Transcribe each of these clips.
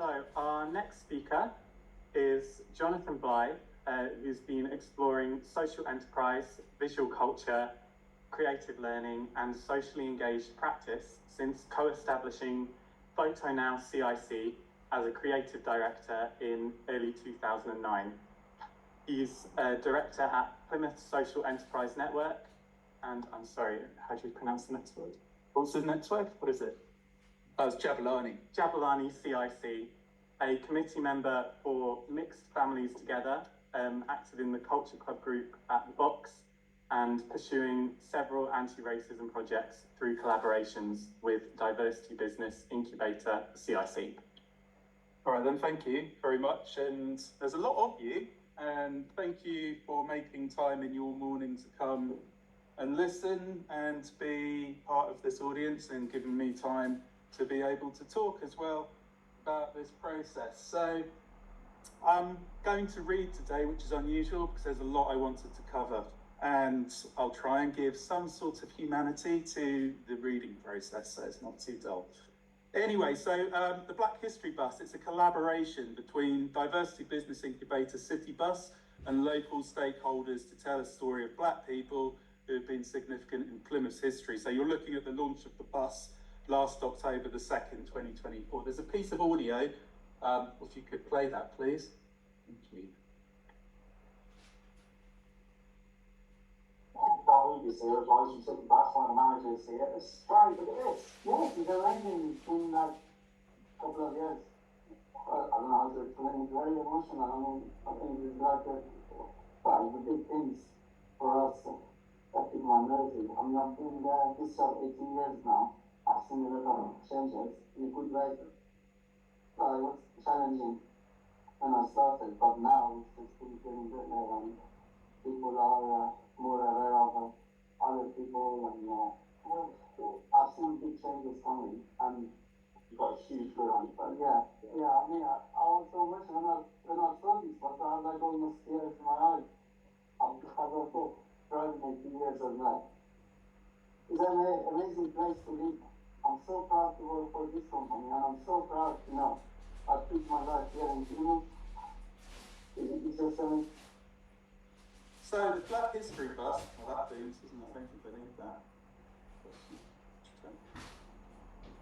So our next speaker is Jonathan Blythe, who's been exploring social enterprise, visual culture, creative learning, and socially engaged practice since co-establishing PhotoNow CIC as a creative director in early 2009. He's a director at Plymouth Social Enterprise Network, and I'm sorry, how do you pronounce the next word? What's the next word? What is it? It's Jabulani. Jabulani CIC, a committee member for Mixed Families Together, active in the Culture Club group at the Box, and pursuing several anti-racism projects through collaborations with Diversity Business Incubator CIC. All right then, thank you very much. And there's a lot of you, and thank you for making time in your morning to come and listen and be part of this audience and giving me time to be able to talk as well about this process. So I'm going to read today, which is unusual because there's a lot I wanted to cover, and I'll try and give some sort of humanity to the reading process so it's not too dull. Anyway, so the Black History Bus, it's a collaboration between Diversity Business Incubator City Bus and local stakeholders to tell a story of Black people who have been significant in Plymouth's history. So you're looking at the launch of the bus last October the 2nd, 2024. There's a piece of audio, if you could play that, please. Thank you. This here, as long as you took the bus, one of the managers here, it's strange, look at this. Yes, it's arranging in a couple of years. I don't know how to explain, it's very emotional. I mean, I think it's like the big things for us that in my narrative. I mean, I've been there this 18 years now. I've seen a lot of changes in a good way. So it was challenging when I started, but now it's been getting better and people are more aware of other people, and I've seen big changes coming, and You've got a huge role. but yeah, I mean, I was so much when I saw this, but I was like almost tears in my eyes. I've got driving 18 years of that. It's an amazing place to live. I'm so proud to work for this company, and I'm so proud, I put my life here in Plymouth. It's just amazing. So the Black History Bus, well that means, isn't it? I don't think they need that.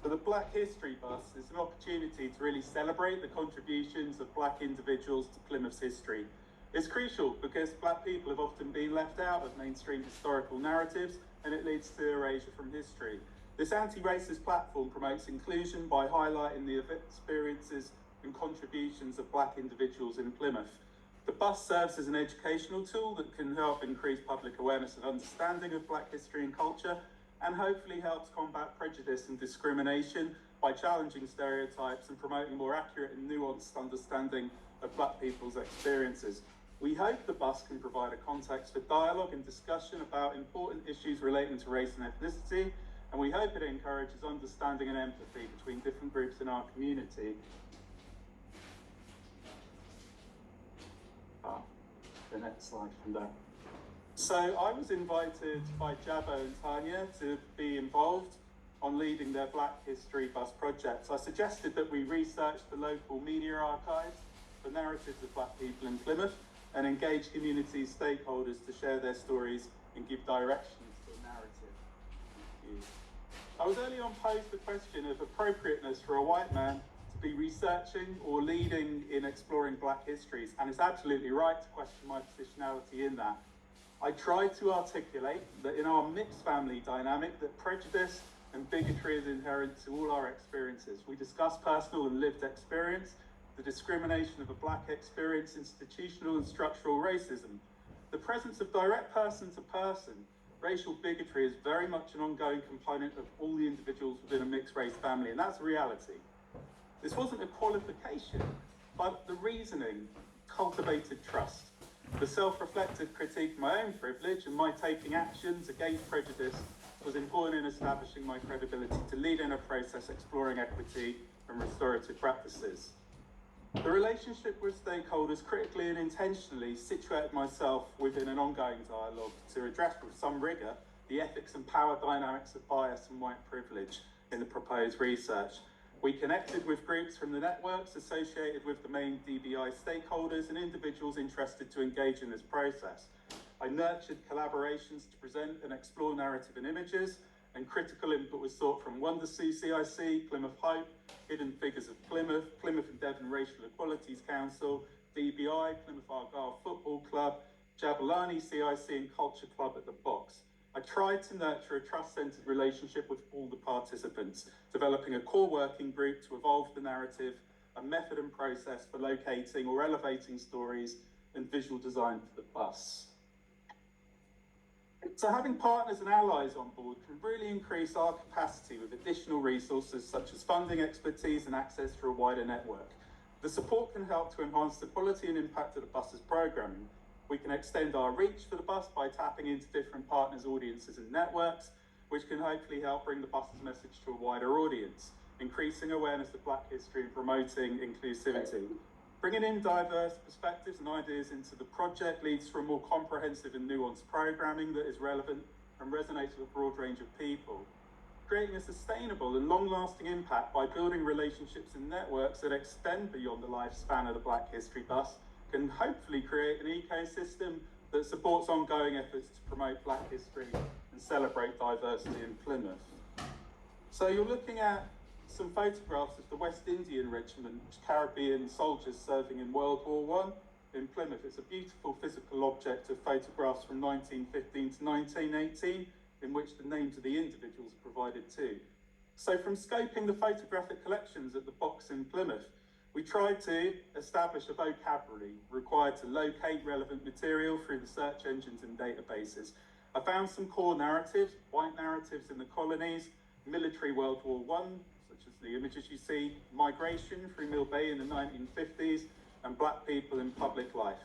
So the Black History Bus is an opportunity to really celebrate the contributions of Black individuals to Plymouth's history. It's crucial because Black people have often been left out of mainstream historical narratives, and it leads to erasure from history. This anti-racist platform promotes inclusion by highlighting the experiences and contributions of Black individuals in Plymouth. The bus serves as an educational tool that can help increase public awareness and understanding of Black history and culture, and hopefully helps combat prejudice and discrimination by challenging stereotypes and promoting more accurate and nuanced understanding of Black people's experiences. We hope the bus can provide a context for dialogue and discussion about important issues relating to race and ethnicity, and we hope it encourages understanding and empathy between different groups in our community. The next slide from there. So I was invited by Jabo and Tanya to be involved on leading their Black History Bus project. So I suggested that we research the local media archives for narratives of Black people in Plymouth and engage community stakeholders to share their stories and give directions to the narrative. Thank you. I was early on posed the question of appropriateness for a white man to be researching or leading in exploring Black histories, and it's absolutely right to question my positionality in that. I tried to articulate that in our mixed family dynamic that prejudice and bigotry is inherent to all our experiences. We discuss personal and lived experience, the discrimination of a Black experience, institutional and structural racism. The presence of direct person-to-person racial bigotry is very much an ongoing component of all the individuals within a mixed race family, and that's reality. This wasn't a qualification, but the reasoning cultivated trust. The self-reflective critique of my own privilege and my taking actions against prejudice was important in establishing my credibility to lead in a process exploring equity and restorative practices. The relationship with stakeholders critically and intentionally situated myself within an ongoing dialogue to address with some rigour the ethics and power dynamics of bias and white privilege in the proposed research. We connected with groups from the networks associated with the main DBI stakeholders and individuals interested to engage in this process. I nurtured collaborations to present and explore narrative and images, and critical input was sought from Wondersea CIC, Plymouth Hope, Hidden Figures of Plymouth, Plymouth and Devon Racial Equalities Council, DBI, Plymouth Argyle Football Club, Jabulani CIC and Culture Club at the Box. I tried to nurture a trust-centred relationship with all the participants, developing a core working group to evolve the narrative, a method and process for locating or elevating stories, and visual design for the bus. So having partners and allies on board can really increase our capacity with additional resources such as funding, expertise and access to a wider network. The support can help to enhance the quality and impact of the bus's programming. We can extend our reach for the bus by tapping into different partners, audiences and networks, which can hopefully help bring the bus's message to a wider audience, increasing awareness of Black history and promoting inclusivity. Bringing in diverse perspectives and ideas into the project leads to a more comprehensive and nuanced programming that is relevant and resonates with a broad range of people. Creating a sustainable and long-lasting impact by building relationships and networks that extend beyond the lifespan of the Black History Bus can hopefully create an ecosystem that supports ongoing efforts to promote Black history and celebrate diversity in Plymouth. So you're looking at some photographs of the West Indian Regiment, Caribbean soldiers serving in World War I in Plymouth. It's a beautiful physical object of photographs from 1915 to 1918, in which the names of the individuals are provided too. So from scoping the photographic collections at the Box in Plymouth, we tried to establish a vocabulary required to locate relevant material through the search engines and databases. I found some core narratives, white narratives in the colonies, military World War I, such as the images you see, migration through Mill Bay in the 1950s, and Black people in public life.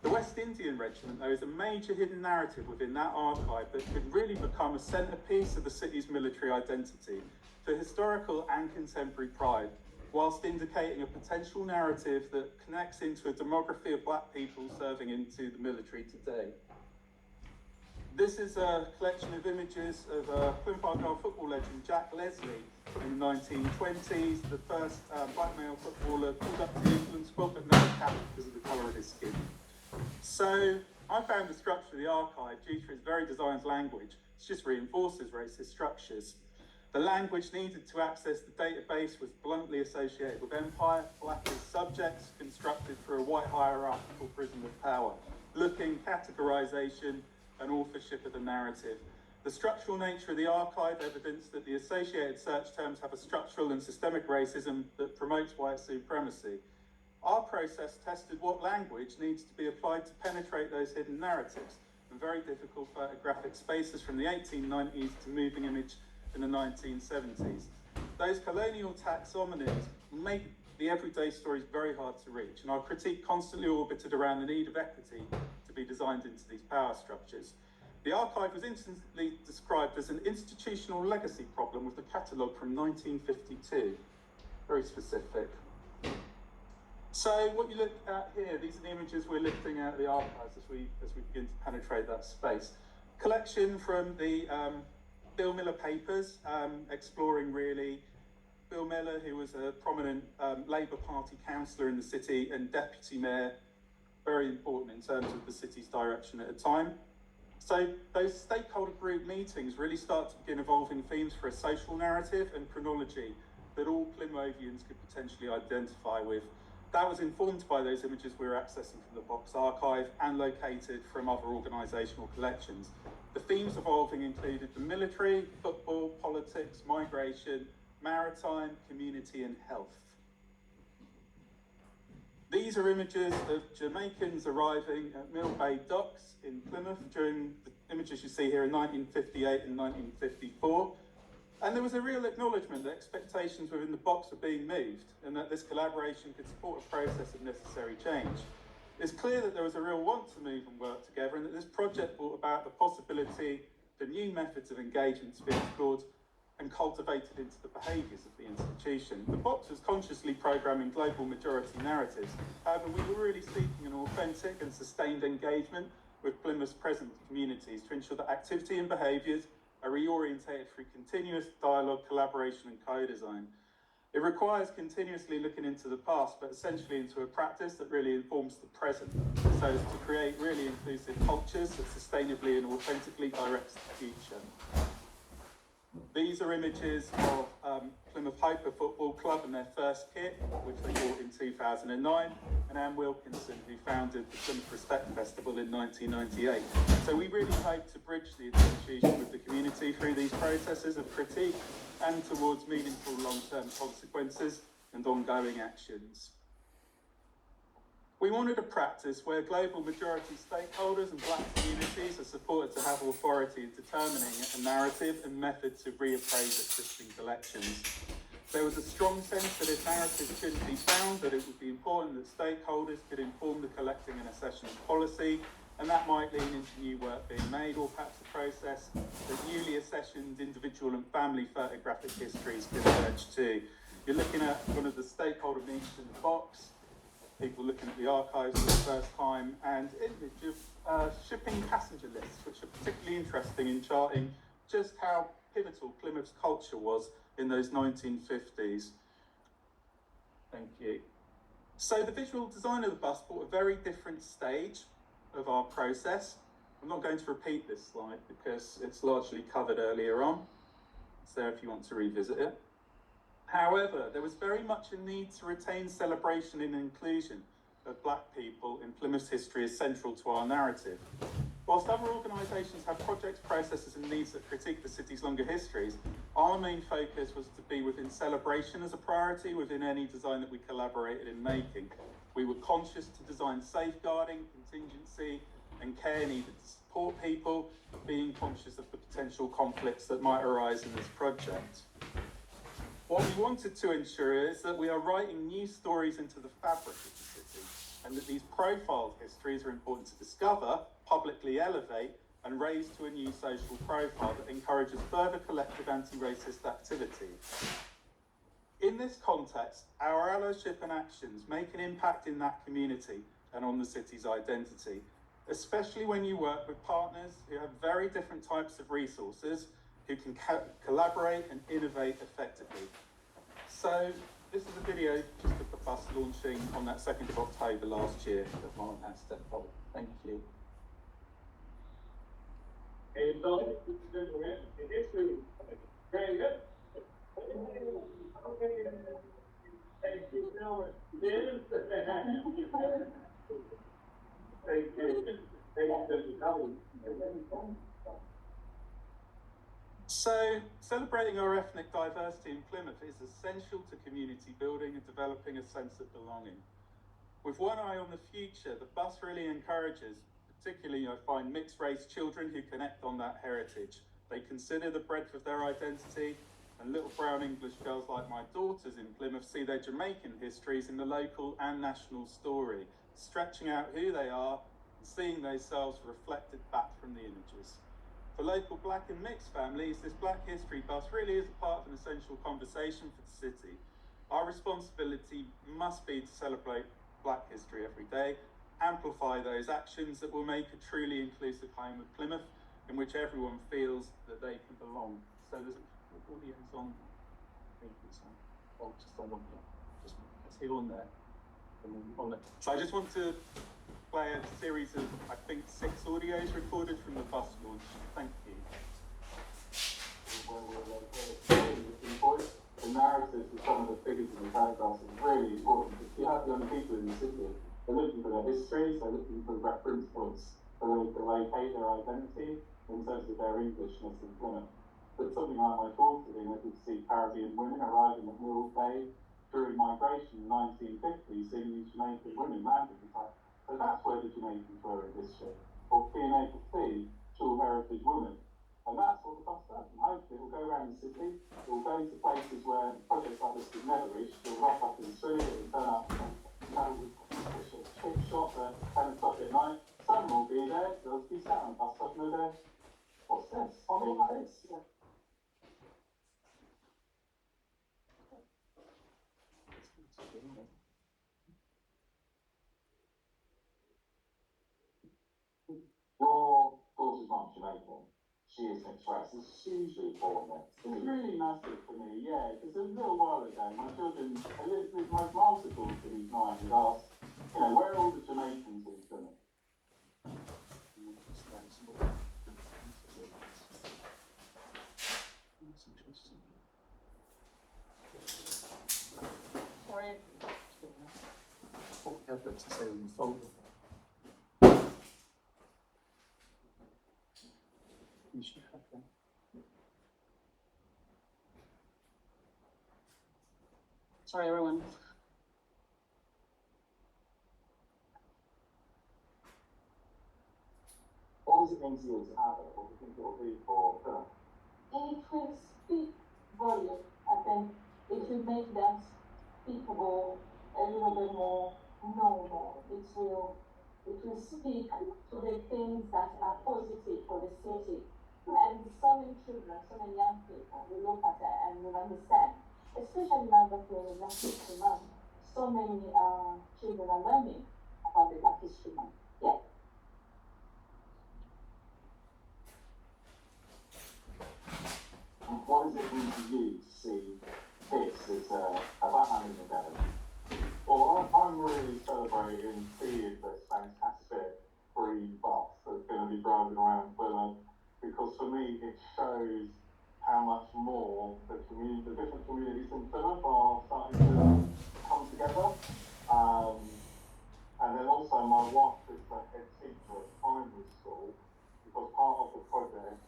The West Indian Regiment, though, is a major hidden narrative within that archive that could really become a centrepiece of the city's military identity for historical and contemporary pride, whilst indicating a potential narrative that connects into a demography of Black people serving into the military today. This is a collection of images of Plymouth Argyle football legend Jack Leslie in the 1920s, the first black male footballer called up to the England squad but never capped because of the colour of his skin. So I found the structure of the archive, due to its very designed language, it just reinforces racist structures. The language needed to access the database was bluntly associated with empire, Black as subjects, constructed through a white hierarchical prism of power, looking, categorisation, and authorship of the narrative. The structural nature of the archive evidenced that the associated search terms have a structural and systemic racism that promotes white supremacy. Our process tested what language needs to be applied to penetrate those hidden narratives in very difficult photographic spaces from the 1890s to moving image in the 1970s. Those colonial taxonomies make the everyday stories very hard to reach, and our critique constantly orbited around the need of equity to be designed into these power structures. The archive was instantly described as an institutional legacy problem with the catalogue from 1952. Very specific. So what you look at here, these are the images we're lifting out of the archives as we begin to penetrate that space. Collection from the Bill Miller papers, exploring really Bill Miller, who was a prominent Labour Party councillor in the city and deputy mayor, very important in terms of the city's direction at the time. So those stakeholder group meetings really start to begin evolving themes for a social narrative and chronology that all Plymouthians could potentially identify with. That was informed by those images we were accessing from the Box archive and located from other organisational collections. The themes evolving included the military, football, politics, migration, maritime, community and health. These are images of Jamaicans arriving at Mill Bay Docks in Plymouth during the images you see here in 1958 and 1954. And there was a real acknowledgement that expectations within the Box were being moved and that this collaboration could support a process of necessary change. It's clear that there was a real want to move and work together, and that this project brought about the possibility for new methods of engagement to be explored and cultivated into the behaviours of the institution. The Box was consciously programming global majority narratives. However, we were really seeking an authentic and sustained engagement with Plymouth's present communities to ensure that activity and behaviours are reorientated through continuous dialogue, collaboration and co-design. It requires continuously looking into the past, but essentially into a practice that really informs the present, so as to create really inclusive cultures that sustainably and authentically directs the future. These are images of Plymouth Hope, a football club, and their first kit, which they bought in 2009, and Anne Wilkinson, who founded the Plymouth Respect Festival in 1998. So we really hope to bridge the institution with the community through these processes of critique and towards meaningful long-term consequences and ongoing actions. We wanted a practice where global majority stakeholders and black communities are supported to have authority in determining a narrative and method to reappraise existing collections. There was a strong sense that if narrative couldn't be found, that it would be important that stakeholders could inform the collecting and accession policy, and that might lean into new work being made, or perhaps a process that newly accessioned individual and family photographic histories could emerge too. You're looking at one of the stakeholder meetings in the box, people looking at the archives for the first time, and image of shipping passenger lists, which are particularly interesting in charting just how pivotal Plymouth's culture was in those 1950s. Thank you. So the visual design of the bus brought a very different stage of our process. I'm not going to repeat this slide because it's largely covered earlier on. It's there if you want to revisit it. However, there was very much a need to retain celebration and inclusion of black people in Plymouth's history as central to our narrative. Whilst other organisations have projects, processes and needs that critique the city's longer histories, our main focus was to be within celebration as a priority within any design that we collaborated in making. We were conscious to design safeguarding, contingency and care needed to support people, being conscious of the potential conflicts that might arise in this project. What we wanted to ensure is that we are writing new stories into the fabric of the city, and that these profiled histories are important to discover, publicly elevate, and raise to a new social profile that encourages further collective anti-racist activity. In this context, our allyship and actions make an impact in that community and on the city's identity, especially when you work with partners who have very different types of resources, who can collaborate and innovate effectively. So this is a video just of the bus launching on that 2nd of October last year that Martin has stepped up. Thank you. So, celebrating our ethnic diversity in Plymouth is essential to community building and developing a sense of belonging. With one eye on the future, the bus really encourages, particularly I find mixed race children who connect on that heritage. They consider the breadth of their identity, and little brown English girls like my daughters in Plymouth see their Jamaican histories in the local and national story, stretching out who they are and seeing themselves reflected back from the images. For local black and mixed families, this Black History Bus really is a part of an essential conversation for the city. Our responsibility must be to celebrate Black history every day, amplify those actions that will make a truly inclusive home of Plymouth in which everyone feels that they can belong. So there's an audience on, just on there. So I just want to play a series of, I think, 6 audios recorded from the bus launch. Thank you. The narratives of some of the figures in the paragraphs is really important because you have young people in the city, they're looking for their histories, they're looking for reference points, so they can locate their identity in terms of their Englishness in Plymouth. But something like my daughter being able to see Caribbean women arriving at Mill Bay during migration in 1950, seeing these Jamaican women landing in fact. So that's where the Jamaicans were in history. Or being able to see dual heritage women. And that's what the bus does. And hopefully it will go around the city, it will go to places where projects like this could never reach. It will rock up in the street, it will turn up, a chip shop at 10 o'clock at night. Someone will be there, they'll be sat on the bus stop and they'll go, what's this? I mean, like this. Yeah. Your daughter's not Jamaican. geosync tracks is hugely important. It's really massive for me, yeah, because a little while ago, my children, the most multiple to these nights is asked, you know, where are all the Jamaicans in Plymouth? What we have to say in the folder. You should have them. Sorry, everyone. What does it mean to you to have it? What do you think it will do for Plymouth? It will speak volume. I think it will make them speakable a little bit more normal. It will speak to the things that are positive for the city. And so many children, so many young people will look at it and will understand, especially now that we're in Black History Month. So many children are learning about the Black History Month. Yeah. What does it mean to you to see this as a Batman in the Day? Well, I'm really celebrating seeing this fantastic green bus that's going to be driving around Plymouth, because for me it shows how much more the different communities in Plymouth are starting to come together. And then also my wife is the head teacher at primary school, because part of the project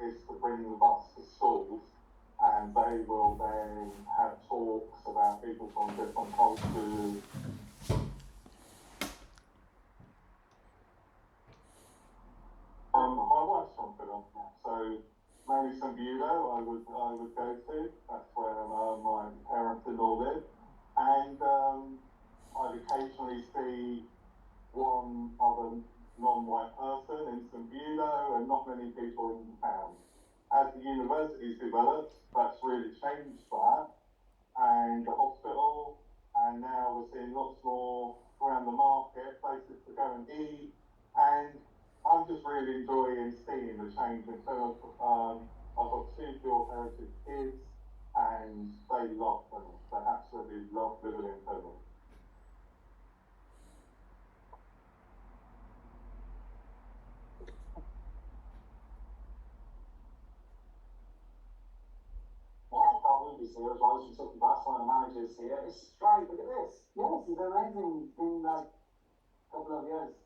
is to bring the bus to schools, and they will then have talks about people from different cultures. My wife's from Plymouth, so mainly St Budo I would go to. That's where my parents-in-law live, and I'd occasionally see one other non-white person in St Budo, and not many people in town. As the university's developed, that's really changed that, and the hospital, and now we're seeing lots more around the market, places to go and eat, and I'm just really enjoying seeing the change in Plymouth. I've got 2 dual heritage kids, and they love Plymouth. They absolutely love living in Plymouth. He's here as well as Kentucky Bass, one of the managers here. It's great, look at this. Yes, it's amazing. It's been like a couple of years.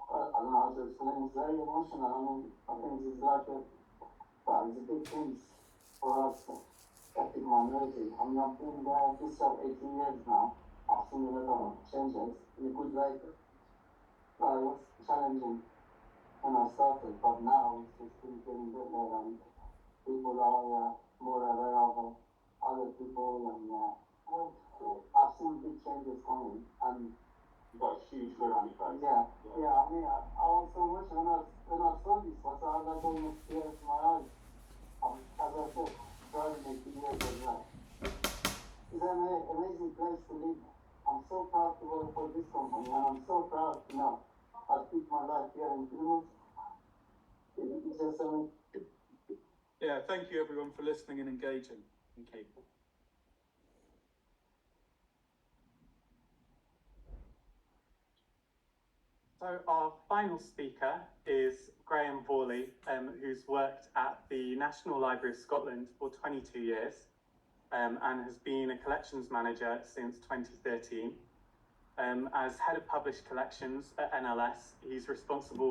I don't know how to explain. It's very emotional. I mean, I think it's like it's a big thing for us, ethnic minority. I mean, I've been there this job 18 years now. I've seen a lot of changes in a good way. It was challenging when I started, but now it's just been getting better, and people are more aware of other people, and I've seen big changes coming, and you've got a huge good on your face. Yeah. I mean, I was so much when I saw this, I was like almost tears in my eyes. As I said, driving 18 years as well. It's an amazing place to live. I'm so proud to work for this company, and I'm so proud to know I spent my life here in Plymouth. It's just amazing. Yeah, thank you everyone for listening and engaging. Thank you. So our final speaker is Graham Vorley, who's worked at the National Library of Scotland for 22 years and has been a collections manager since 2013. As head of published collections at NLS, he's responsible